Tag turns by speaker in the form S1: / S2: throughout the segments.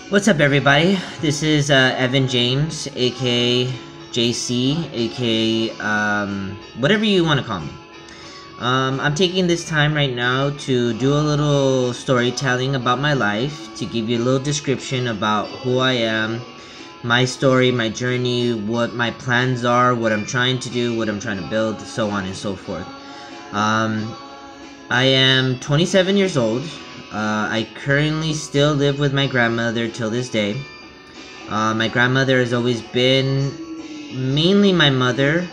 S1: What's up, everybody? This is Evan James, aka JC, aka whatever you want to call me. I'm taking this time right now to do a little storytelling about my life, to give you a little description about who I am, my story, my journey, what my plans are, what I'm trying to do, what I'm trying to build, so on and so forth. I am 27 years old. I currently still live with my grandmother till this day. My grandmother has always been mainly my mother.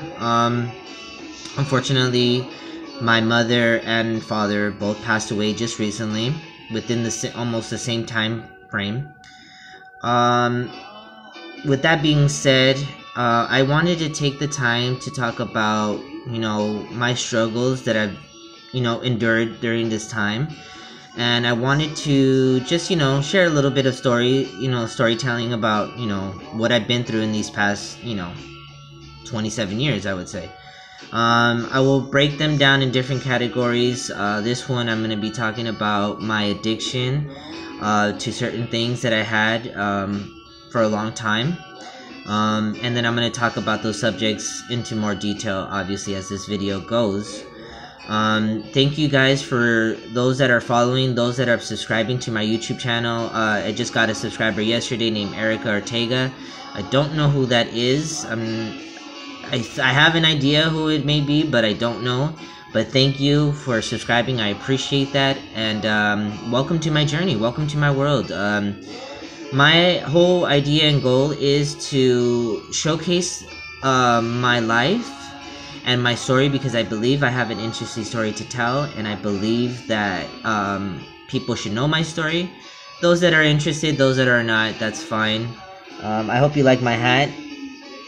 S1: Unfortunately, my mother and father both passed away just recently, within almost the same time frame. With that being said, I wanted to take the time to talk about, my struggles that I've, endured during this time. And I wanted to just, share a little bit of storytelling about, what I've been through in these past, 27 years, I would say. I will break them down in different categories. This one, I'm going to be talking about my addiction to certain things that I had for a long time. And then I'm going to talk about those subjects into more detail, obviously, as this video goes. Thank you guys for those that are following, those that are subscribing to my YouTube channel. I just got a subscriber yesterday named Erica Ortega. I don't know who that is. I have an idea who it may be, but I don't know. But thank you for subscribing. I appreciate that. And welcome to my journey. Welcome to my world. My whole idea and goal is to showcase my life and my story, because I believe I have an interesting story to tell, and I believe that people should know my story. Those that are interested, those that are not, that's fine. I hope you like my hat.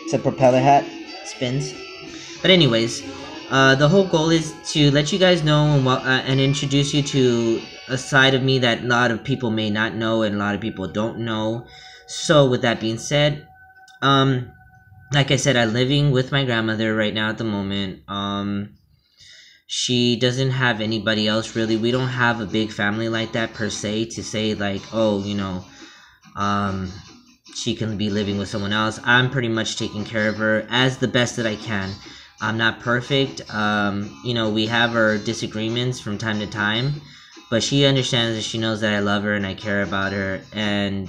S1: It's a propeller hat. It spins. But anyways, the whole goal is to let you guys know and introduce you to a side of me that a lot of people may not know and a lot of people don't know. So with that being said, like I said, I'm living with my grandmother right now at the moment. She doesn't have anybody else really. We don't have a big family like that per se to say like, oh, she can be living with someone else. I'm pretty much taking care of her as the best that I can. I'm not perfect. We have our disagreements from time to time, but she understands and she knows that I love her and I care about her. And,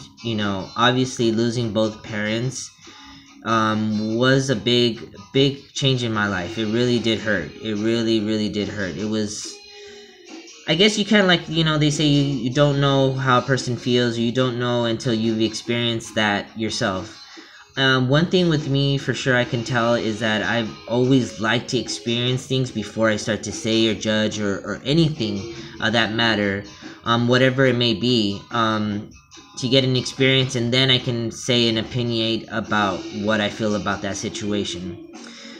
S1: obviously losing both parents was a big change in my life. It really did hurt. It really did hurt. It was, I guess you kind of they say you don't know how a person feels, or you don't know until you've experienced that yourself. One thing with me for sure I can tell is that I've always liked to experience things before I start to say or judge or anything that matter, whatever it may be. To get an experience, and then I can say and opinionate about what I feel about that situation.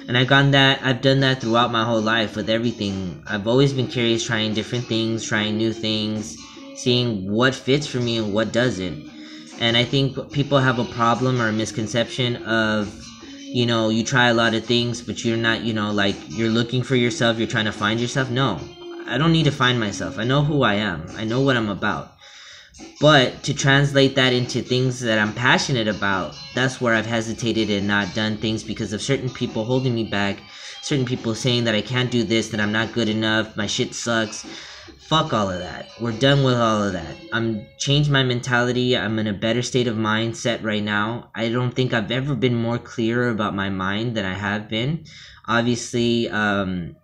S1: And I've done that throughout my whole life with everything. I've always been curious, trying different things, trying new things, seeing what fits for me and what doesn't. And I think people have a problem or a misconception of, you try a lot of things, but you're not, you're looking for yourself, you're trying to find yourself. No, I don't need to find myself. I know who I am. I know what I'm about. But to translate that into things that I'm passionate about, that's where I've hesitated and not done things because of certain people holding me back, certain people saying that I can't do this, that I'm not good enough, my shit sucks. Fuck all of that. We're done with all of that. I'm changed my mentality. I'm in a better state of mindset right now. I don't think I've ever been more clear about my mind than I have been. Obviously, having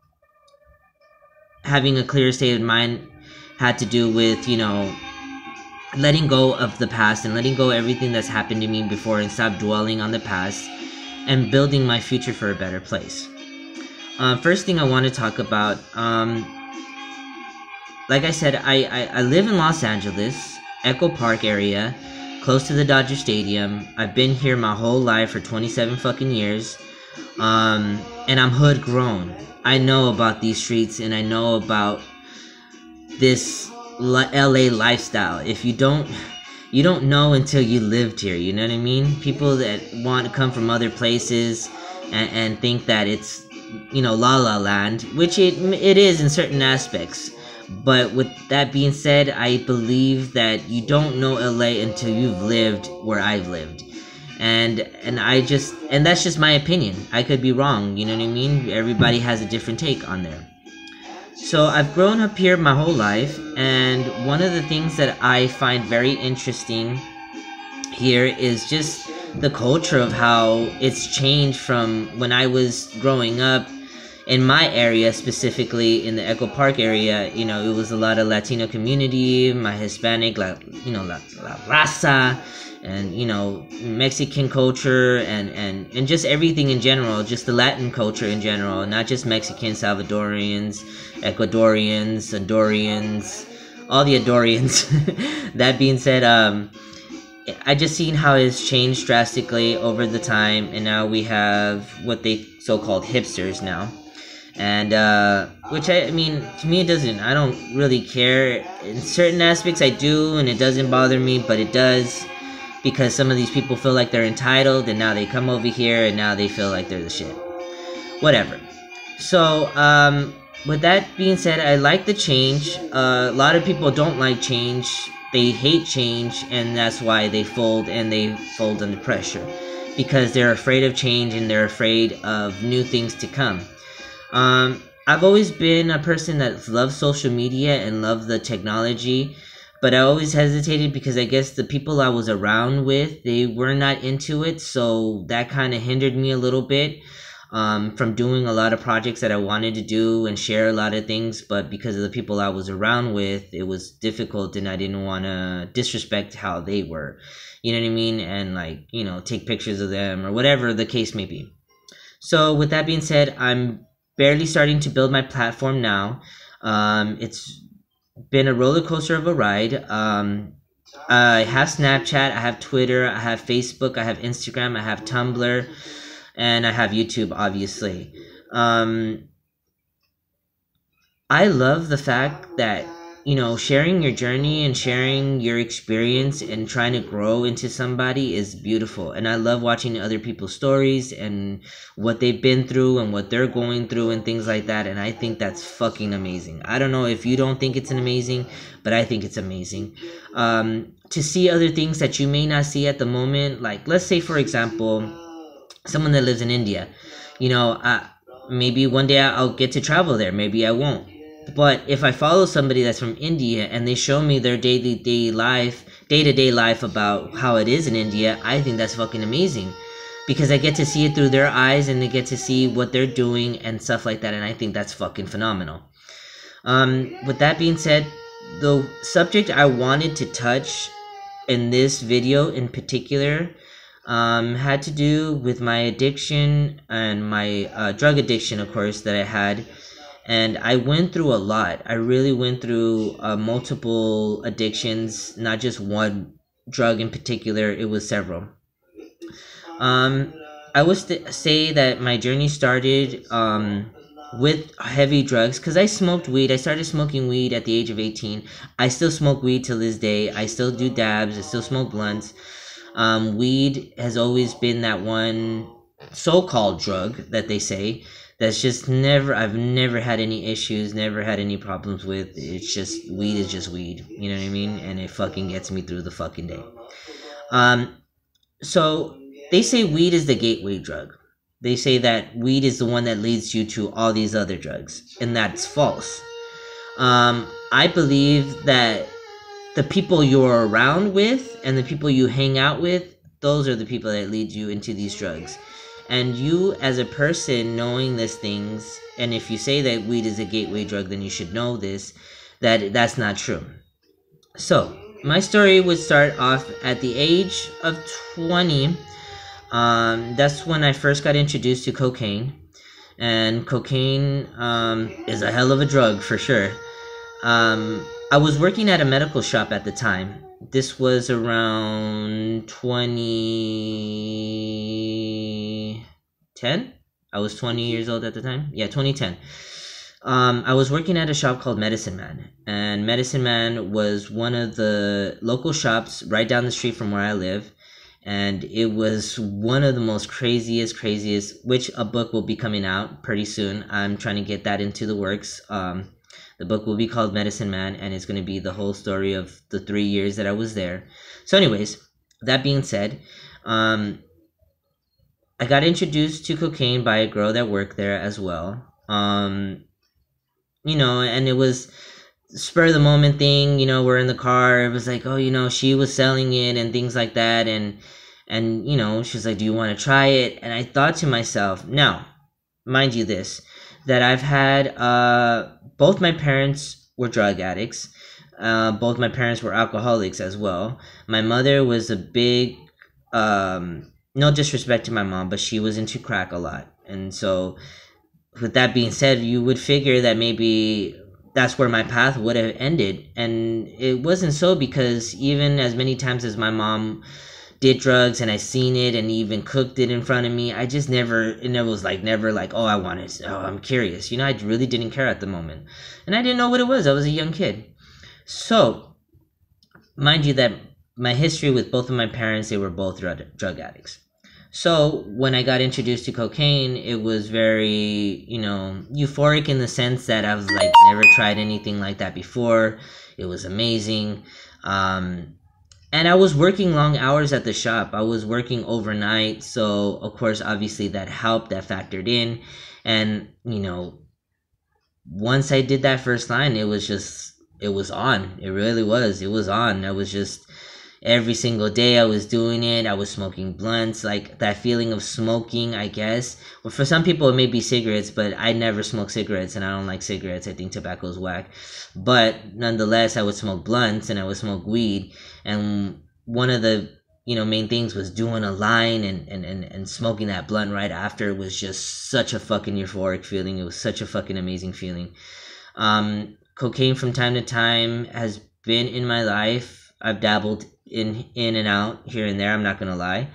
S1: a clear state of mind had to do with, letting go of the past and letting go of everything that's happened to me before and stop dwelling on the past and building my future for a better place. First thing I want to talk about, like I said, I live in Los Angeles, Echo Park area, close to the Dodger Stadium. I've been here my whole life for 27 fucking years, and I'm hood grown. I know about these streets and I know about this LA lifestyle. If you don't know until you lived here, you know what I mean? People that want to come from other places and think that it's, you know, La La Land, which it is in certain aspects. But with that being said, I believe that you don't know LA until you've lived where I've lived. And that's just my opinion. I could be wrong, you know what I mean? Everybody has a different take on there. So I've grown up here my whole life, and one of the things that I find very interesting here is just the culture of how it's changed from when I was growing up in my area, specifically in the Echo Park area. You know, it was a lot of Latino community, my Hispanic, la raza, and, you know, Mexican culture, and just everything in general, just the Latin culture in general, not just Mexicans, Salvadorians, Ecuadorians, Hondureans, all the Adorians. That being said, I just seen how it's changed drastically over the time, and now we have what they so-called hipsters now. And which I mean, to me, I don't really care. In certain aspects I do, and it doesn't bother me, but it does, because some of these people feel like they're entitled, and now they come over here and now they feel like they're the shit. Whatever. So with that being said, I like the change. A lot of people don't like change. They hate change, and that's why they fold, and they fold under pressure, because they're afraid of change and they're afraid of new things to come. I've always been a person that loves social media and loved the technology, but I always hesitated because I guess the people I was around with, they were not into it, so that kind of hindered me a little bit from doing a lot of projects that I wanted to do and share a lot of things. But because of the people I was around with, it was difficult, and I didn't want to disrespect how they were, you know what I mean, and, like, you know, take pictures of them or whatever the case may be. So with that being said, I'm barely starting to build my platform now. It's been a roller coaster of a ride. I have Snapchat, I have Twitter, I have Facebook, I have Instagram, I have Tumblr, and I have YouTube, obviously. I love the fact that, you know, sharing your journey and sharing your experience and trying to grow into somebody is beautiful. And I love watching other people's stories and what they've been through and what they're going through and things like that. And I think that's fucking amazing. I don't know if you don't think it's amazing, but I think it's amazing. To see other things that you may not see at the moment. Like, let's say, for example, someone that lives in India. You know, maybe one day I'll get to travel there. Maybe I won't. But if I follow somebody that's from India and they show me their day-to-day life about how it is in India, I think that's fucking amazing, because I get to see it through their eyes and they get to see what they're doing and stuff like that, and I think that's fucking phenomenal. With that being said, the subject I wanted to touch in this video in particular had to do with my addiction and my drug addiction, of course, that I had. And I went through a lot. I really went through multiple addictions, not just one drug in particular. It was several. I would say that my journey started with heavy drugs, because I smoked weed. I started smoking weed at the age of 18. I still smoke weed till this day. I still do dabs. I still smoke blunts. Weed has always been that one so-called drug that they say that's just I've never had any issues, never had any problems with. It's just, weed is just weed, you know what I mean? And it fucking gets me through the fucking day. So they say weed is the gateway drug. They say that weed is the one that leads you to all these other drugs, and that's false. I believe that the people you're around with and the people you hang out with, those are the people that lead you into these drugs. And you, as a person, knowing these things, and if you say that weed is a gateway drug, then you should know this, that's not true. So, my story would start off at the age of 20. That's when I first got introduced to cocaine. And cocaine is a hell of a drug, for sure. I was working at a medical shop at the time. This was around 2010. I was 20 years old at the time. Yeah, 2010. I was working at a shop called Medicine Man. And Medicine Man was one of the local shops right down the street from where I live. And it was one of the most craziest, which a book will be coming out pretty soon. I'm trying to get that into the works. The book will be called Medicine Man, and it's going to be the whole story of the 3 years that I was there. So anyways, that being said, I got introduced to cocaine by a girl that worked there as well. You know, and it was spur of the moment thing. You know, we're in the car. It was like, oh, you know, she was selling it and things like that. And you know, she was like, do you want to try it? And I thought to myself, now, mind you this, that I've had, both my parents were drug addicts. Both my parents were alcoholics as well. My mother was a big, no disrespect to my mom, but she was into crack a lot. And so, with that being said, you would figure that maybe that's where my path would have ended. And it wasn't so, because even as many times as my mom did drugs and I seen it and even cooked it in front of me, I just never, it was like, never like, oh, I want it. Oh, I'm curious. You know, I really didn't care at the moment. And I didn't know what it was. I was a young kid. So, mind you that my history with both of my parents, they were both drug addicts. So when I got introduced to cocaine, it was very, you know, euphoric in the sense that I was like, never tried anything like that before. It was amazing. And I was working long hours at the shop. I was working overnight. So, of course, obviously that helped, that factored in. And, you know, once I did that first line, it was on. It really was. It was on. I was just, every single day I was doing it. I was smoking blunts, like that feeling of smoking, I guess. Well, for some people it may be cigarettes, but I never smoke cigarettes and I don't like cigarettes. I think tobacco is whack. But nonetheless, I would smoke blunts and I would smoke weed. And one of the, you know, main things was doing a line and smoking that blunt right after was just such a fucking euphoric feeling. It was such a fucking amazing feeling. Cocaine from time to time has been in my life. I've dabbled in and out here and there, I'm not gonna lie,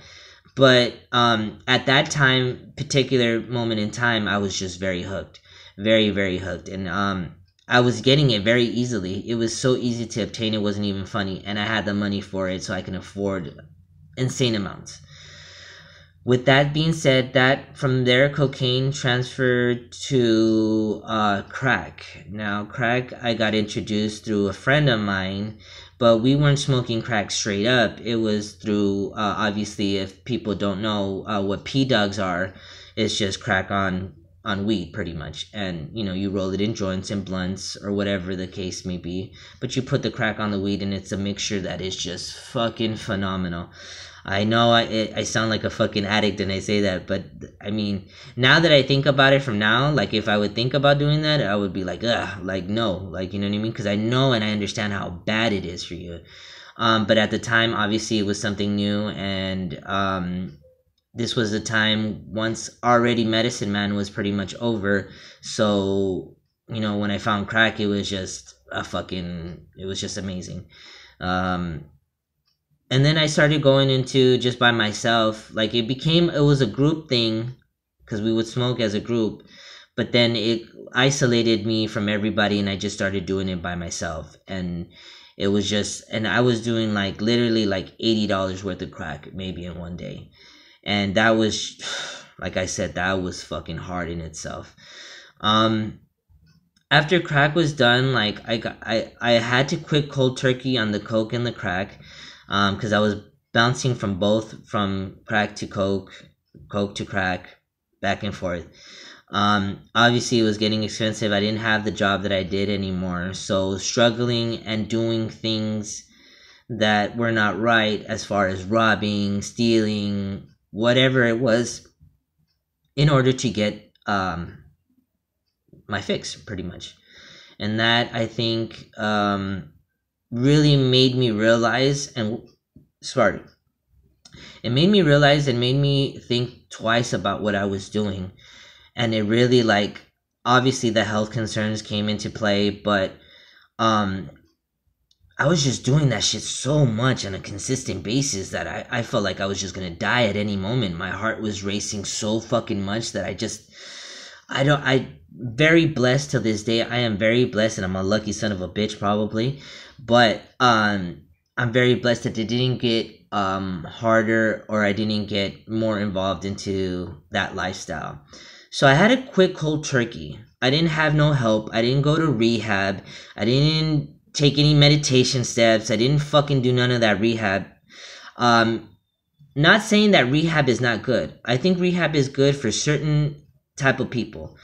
S1: but at that time, particular moment in time, I was just very hooked, very hooked. And I was getting it very easily. It was so easy to obtain, it wasn't even funny, and I had the money for it, so I can afford insane amounts. With that being said, that from there, cocaine transferred to crack. Now, crack, I got introduced through a friend of mine, but we weren't smoking crack straight up. It was through, obviously, if people don't know what P-Dogs are, it's just crack on weed, pretty much. And, you know, you roll it in joints and blunts or whatever the case may be. But you put the crack on the weed, and it's a mixture that is just fucking phenomenal. I know I sound like a fucking addict when I say that, but I mean, now that I think about it from now, like if I would think about doing that, I would be like, ugh, like no, like, you know what I mean? Because I know and I understand how bad it is for you. But at the time, obviously, it was something new, and this was the time once already Medicine Man was pretty much over. So, you know, when I found crack, it was just it was just amazing. And then I started going into just by myself. Like it was a group thing because we would smoke as a group, but then it isolated me from everybody and I just started doing it by myself. And it was just, and I was doing like literally like $80 worth of crack maybe in one day. And that was, like I said, that was fucking hard in itself. After crack was done, like I had to quit cold turkey on the coke and the crack. Because I was bouncing from crack to coke to crack, back and forth. Obviously, it was getting expensive. I didn't have the job that I did anymore. So, struggling and doing things that were not right as far as robbing, stealing, whatever it was, in order to get my fix, pretty much. And that, I think, really made me realize and made me think twice about what I was doing. And it really, like, obviously the health concerns came into play, but I was just doing that shit so much on a consistent basis that I felt like I was just gonna die at any moment. My heart was racing so fucking much that I very blessed to this day. I am very blessed, and I'm a lucky son of a bitch probably. But I'm very blessed that it didn't get harder, or I didn't get more involved into that lifestyle. So I had to quit cold turkey. I didn't have no help. I didn't go to rehab. I didn't take any meditation steps. I didn't fucking do none of that rehab. Um, Not saying that rehab is not good. I think rehab is good for certain type of people.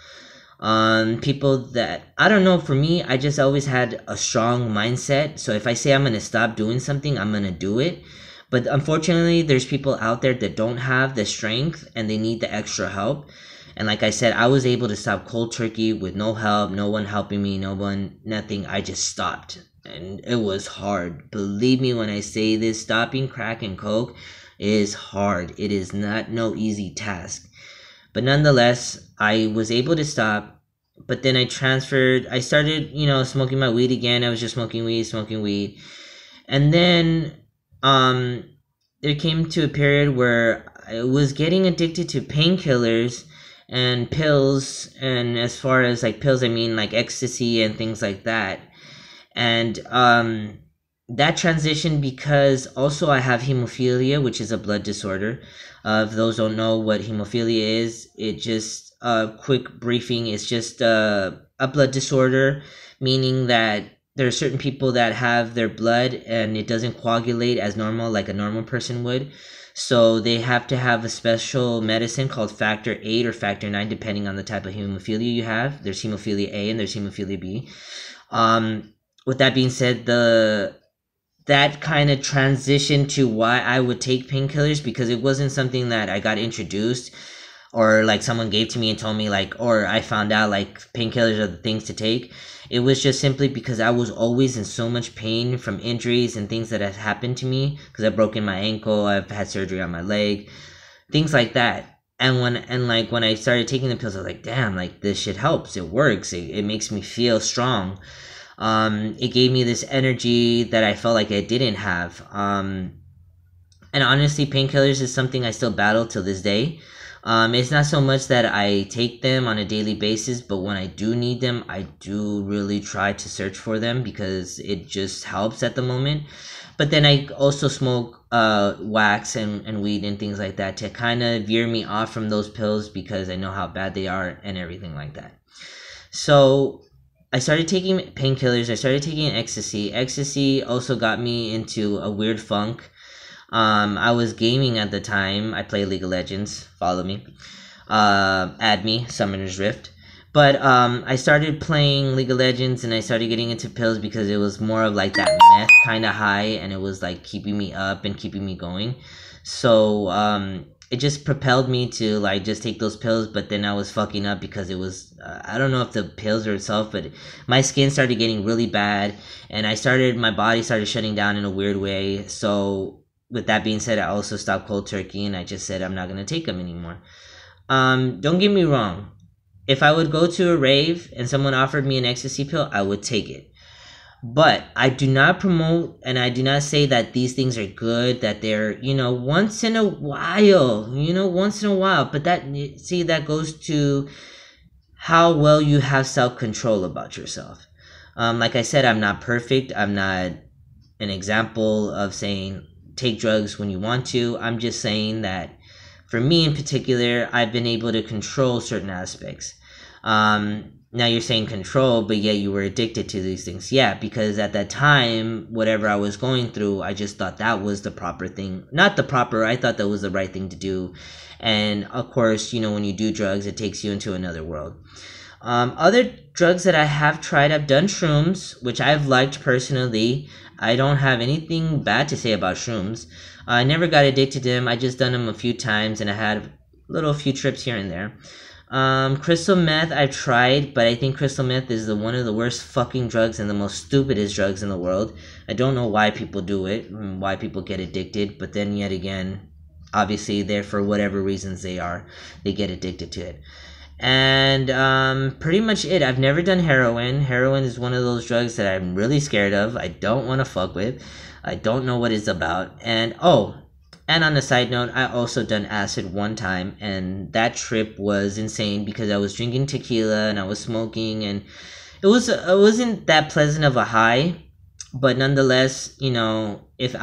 S1: People that, I don't know, for me, I just always had a strong mindset. So if I say I'm going to stop doing something, I'm going to do it. But unfortunately, there's people out there that don't have the strength and they need the extra help. And like I said, I was able to stop cold turkey with no help, no one helping me, no one, nothing. I just stopped. And it was hard. Believe me when I say this, stopping crack and coke is hard. It is not no easy task. But nonetheless, I was able to stop. But then I started, smoking my weed again. I was just smoking weed. And then there came to a period where I was getting addicted to painkillers and pills. And as far as like pills, I mean like ecstasy and things like that. And that transitioned because also I have hemophilia, which is a blood disorder. If those don't know what hemophilia is, it just quick briefing. It's just a blood disorder, meaning that there are certain people that have their blood and it doesn't coagulate as normal like a normal person would. So they have to have a special medicine called factor 8 or factor 9, depending on the type of hemophilia you have. There's hemophilia A and there's hemophilia B. With that being said, that kind of transitioned to why I would take painkillers, because it wasn't something that I got introduced or like someone gave to me and told me like, or I found out like painkillers are the things to take. It was just simply because I was always in so much pain from injuries and things that had happened to me, because I've broken my ankle, I've had surgery on my leg, things like that. And when I started taking the pills, I was like, damn, like this shit helps. It works. It makes me feel strong. It gave me this energy that I felt like I didn't have. And honestly, painkillers is something I still battle till this day. It's not so much that I take them on a daily basis, but when I do need them, I do really try to search for them because it just helps at the moment. But then I also smoke wax and weed and things like that to kind of veer me off from those pills, because I know how bad they are and everything like that. So I started taking painkillers. I started taking ecstasy. Ecstasy also got me into a weird funk. I was gaming at the time. I play League of Legends. Follow me. Add me, Summoner's Rift. But I started playing League of Legends and I started getting into pills because it was more of like that meth kind of high, and it was like keeping me up and keeping me going. So it just propelled me to like just take those pills. But then I was fucking up because it was I don't know if the pills or itself, but my skin started getting really bad, and my body started shutting down in a weird way. So with that being said, I also stopped cold turkey and I just said I'm not going to take them anymore. Don't get me wrong. If I would go to a rave and someone offered me an ecstasy pill, I would take it. But I do not promote and I do not say that these things are good, that they're, once in a while. But that goes to how well you have self-control about yourself. Like I said, I'm not perfect. I'm not an example of saying take drugs when you want to. I'm just saying that for me in particular, I've been able to control certain aspects. Now you're saying control, but yet you were addicted to these things. Yeah, because at that time, whatever I was going through, I just thought that was the proper thing. I thought that was the right thing to do. And of course, when you do drugs, it takes you into another world. Other drugs that I have tried, I've done shrooms, which I've liked personally. I don't have anything bad to say about shrooms. I never got addicted to them. I just done them a few times and I had a few trips here and there. Crystal meth I've tried, but I think crystal meth is one of the worst fucking drugs and the most stupidest drugs in the world. I don't know why people do it, why people get addicted, but then yet again, obviously they're for whatever reasons they get addicted to it. And pretty much it. I've never done heroin. Heroin is one of those drugs that I'm really scared of. I don't want to fuck with. I don't know what it's about. And on a side note, I also done acid one time, and that trip was insane because I was drinking tequila and I was smoking, and it wasn't that pleasant of a high, but nonetheless, if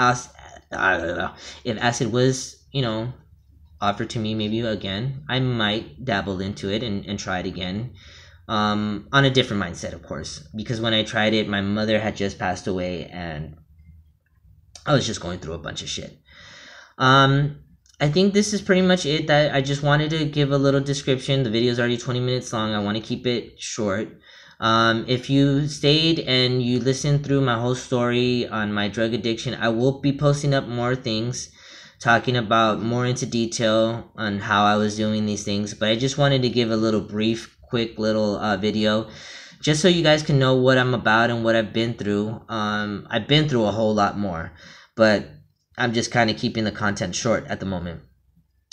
S1: I don't know. If acid was, offered to me maybe again, I might dabble into it and try it again. On a different mindset, of course, because when I tried it, my mother had just passed away and I was just going through a bunch of shit. I think this is pretty much it. That I just wanted to give a little description. The video is already 20 minutes long. I want to keep it short. If you stayed and you listened through my whole story on my drug addiction, I will be posting up more things, talking about more into detail on how I was doing these things. But I just wanted to give a little brief, quick little video, just so you guys can know what I'm about and what I've been through. I've been through a whole lot more, but I'm just kind of keeping the content short at the moment.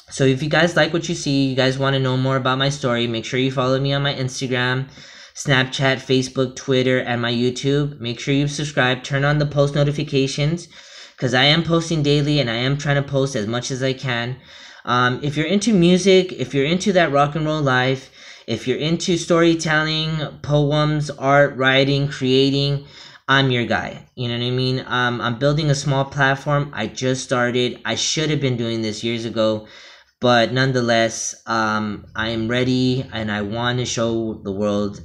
S1: So if you guys like what you see, you guys want to know more about my story, make sure you follow me on my Instagram, Snapchat, Facebook, Twitter, and my YouTube. Make sure you subscribe, turn on the post notifications, because I am posting daily and I am trying to post as much as I can. If you're into music, if you're into that rock and roll life, if you're into storytelling, poems, art, writing, creating, I'm your guy. You know what I mean? I'm building a small platform. I just started. I should have been doing this years ago, but nonetheless, I am ready and I want to show the world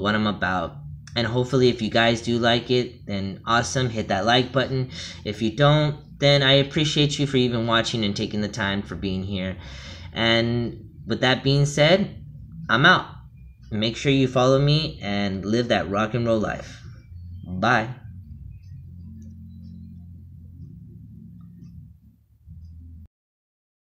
S1: what I'm about. And hopefully if you guys do like it, then awesome, hit that like button. If you don't, then I appreciate you for even watching and taking the time for being here. And with that being said, I'm out. Make sure you follow me and live that rock and roll life. Bye.